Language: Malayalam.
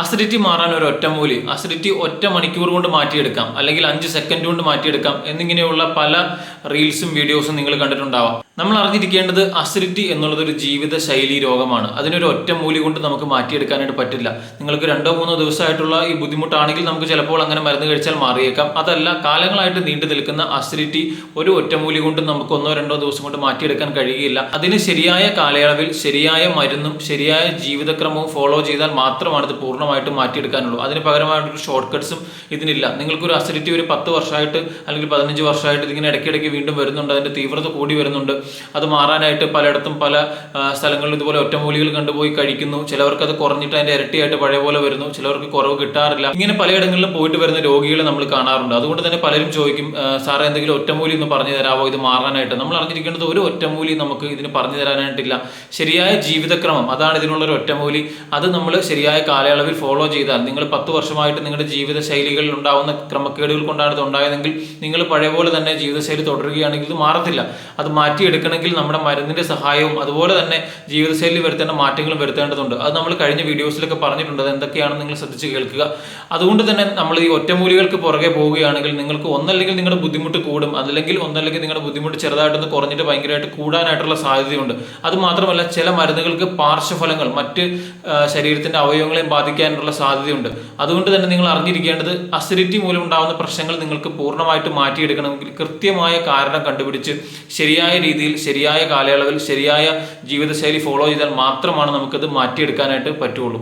അസിഡിറ്റി മാറാൻ ഒരു ഒറ്റമൂലി, അസിഡിറ്റി ഒറ്റ മണിക്കൂർ കൊണ്ട് മാറ്റിയെടുക്കാം, അല്ലെങ്കിൽ 5 സെക്കൻഡ് കൊണ്ട് മാറ്റിയെടുക്കാം എന്നിങ്ങനെയുള്ള പല റീൽസും വീഡിയോസും നിങ്ങൾ കണ്ടിട്ടുണ്ടാവാം. നമ്മൾ അറിഞ്ഞിരിക്കേണ്ടത് അസിഡിറ്റി എന്നുള്ളത് ഒരു ജീവിത ശൈലി രോഗമാണ്. അതിനൊരു ഒറ്റമൂലി കൊണ്ട് നമുക്ക് മാറ്റിയെടുക്കാനായിട്ട് പറ്റില്ല. നിങ്ങൾക്ക് 2-3 ദിവസമായിട്ടുള്ള ഈ ബുദ്ധിമുട്ടാണെങ്കിൽ നമുക്ക് ചിലപ്പോൾ അങ്ങനെ മരുന്ന് കഴിച്ചാൽ മാറിയേക്കാം. അതല്ല, കാലങ്ങളായിട്ട് നീണ്ടു നിൽക്കുന്ന അസിഡിറ്റി ഒരു ഒറ്റമൂലി കൊണ്ട് നമുക്ക് 1-2 ദിവസം കൊണ്ട് മാറ്റിയെടുക്കാൻ കഴിയുകയില്ല. അതിന് ശരിയായ കാലയളവിൽ ശരിയായ മരുന്നും ശരിയായ ജീവിതക്രമവും ഫോളോ ചെയ്താൽ മാത്രമാണ് ഇത് പൂർണ്ണമായിട്ട് മാറ്റിയെടുക്കാനുള്ളൂ. അതിന് പകരമായിട്ടൊരു ഷോർട്ട് കട്ട്സും ഇതിനില്ല. നിങ്ങൾക്കൊരു അസിഡിറ്റി ഒരു 10 വർഷമായിട്ട് അല്ലെങ്കിൽ 15 വർഷമായിട്ട് ഇതിങ്ങനെ ഇടയ്ക്കിടയ്ക്ക് വീണ്ടും വരുന്നുണ്ട്, അതിന്റെ തീവ്രത കൂടി വരുന്നുണ്ട്. അത് മാറാനായിട്ട് പലയിടത്തും പല സ്ഥലങ്ങളിലും ഇതുപോലെ ഒറ്റമൂലികൾ കണ്ടുപോയി കഴിക്കുന്നു. ചിലവർക്ക് അത് കുറഞ്ഞിട്ട് അതിന്റെ ഇരട്ടിയായിട്ട് പഴയ പോലെ വരുന്നു, ചിലവർക്ക് കുറവ് കിട്ടാറില്ല. ഇങ്ങനെ പലയിടങ്ങളിലും പോയിട്ട് വരുന്ന രോഗികളെ നമ്മൾ കാണാറുണ്ട്. അതുകൊണ്ട് തന്നെ പലരും ചോദിക്കും, സാറേ എന്തെങ്കിലും ഒറ്റമൂലി ഒന്ന് പറഞ്ഞു തരാമോ ഇത് മാറാനായിട്ട്? നമ്മൾ അറിഞ്ഞിരിക്കേണ്ടത് ഒരു ഒറ്റമൂലി നമുക്ക് ഇതിന് പറഞ്ഞു തരാനായിട്ടില്ല. ശരിയായ ജീവിതക്രമം, അതാണ് ഇതിനുള്ളൊരു ഒറ്റമൂലി. അത് നമ്മൾ ശരിയായ കാലയളവിൽ ഫോളോ ചെയ്താൽ, നിങ്ങൾ 10 വർഷമായിട്ട് നിങ്ങളുടെ ജീവിത ശൈലികളിൽ ഉണ്ടാവുന്ന ക്രമക്കേടുകൾ കൊണ്ടാണ് ഇത് ഉണ്ടായതെങ്കിൽ നിങ്ങൾ പഴയ പോലെ തന്നെ ജീവിതശൈലി തുടരുകയാണെങ്കിൽ ഇത് മാറത്തില്ല. അത് മാറ്റിയെടുക്കണമെങ്കിൽ നമ്മുടെ മരുന്നിന്റെ സഹായവും അതുപോലെ തന്നെ ജീവിതശൈലി വരുത്തേണ്ട മാറ്റങ്ങളും വരുത്തേണ്ടതുണ്ട്. അത് നമ്മൾ കഴിഞ്ഞ വീഡിയോസിലൊക്കെ പറഞ്ഞിട്ടുണ്ട്. അത് എന്തൊക്കെയാണെന്ന് നിങ്ങൾ ശ്രദ്ധിച്ച് കേൾക്കുക. അതുകൊണ്ട് തന്നെ നമ്മൾ ഈ ഒറ്റമൂലികൾക്ക് പുറകെ പോവുകയാണെങ്കിൽ നിങ്ങൾക്ക് ഒന്നല്ലെങ്കിൽ നിങ്ങളുടെ ബുദ്ധിമുട്ട് കൂടും, അല്ലെങ്കിൽ നിങ്ങളുടെ ബുദ്ധിമുട്ട് ചെറുതായിട്ടൊന്ന് കുറഞ്ഞിട്ട് ഭയങ്കരമായിട്ട് കൂടാനായിട്ടുള്ള സാധ്യതയുണ്ട്. അത് മാത്രമല്ല, ചില മരുന്നുകൾക്ക് പാർശ്വഫലങ്ങൾ മറ്റ് ശരീരത്തിന്റെ അവയവങ്ങളെയും ബാധിക്കാനുള്ള സാധ്യതയുണ്ട്. അതുകൊണ്ട് തന്നെ നിങ്ങൾ അറിഞ്ഞിരിക്കേണ്ടത് അസിഡിറ്റി മൂലം ഉണ്ടാകുന്ന പ്രശ്നങ്ങൾ നിങ്ങൾക്ക് പൂർണ്ണമായിട്ട് മാറ്റിയെടുക്കണമെങ്കിൽ കൃത്യമായ കാരണം കണ്ടുപിടിച്ച് ശരിയായ രീതിയിൽ ശരിയായ കാലയളവിൽ ശരിയായ ജീവിതശൈലി ഫോളോ ചെയ്താൽ മാത്രമാണ് നമുക്കത് മാറ്റിയെടുക്കാനായിട്ട് പറ്റുള്ളൂ.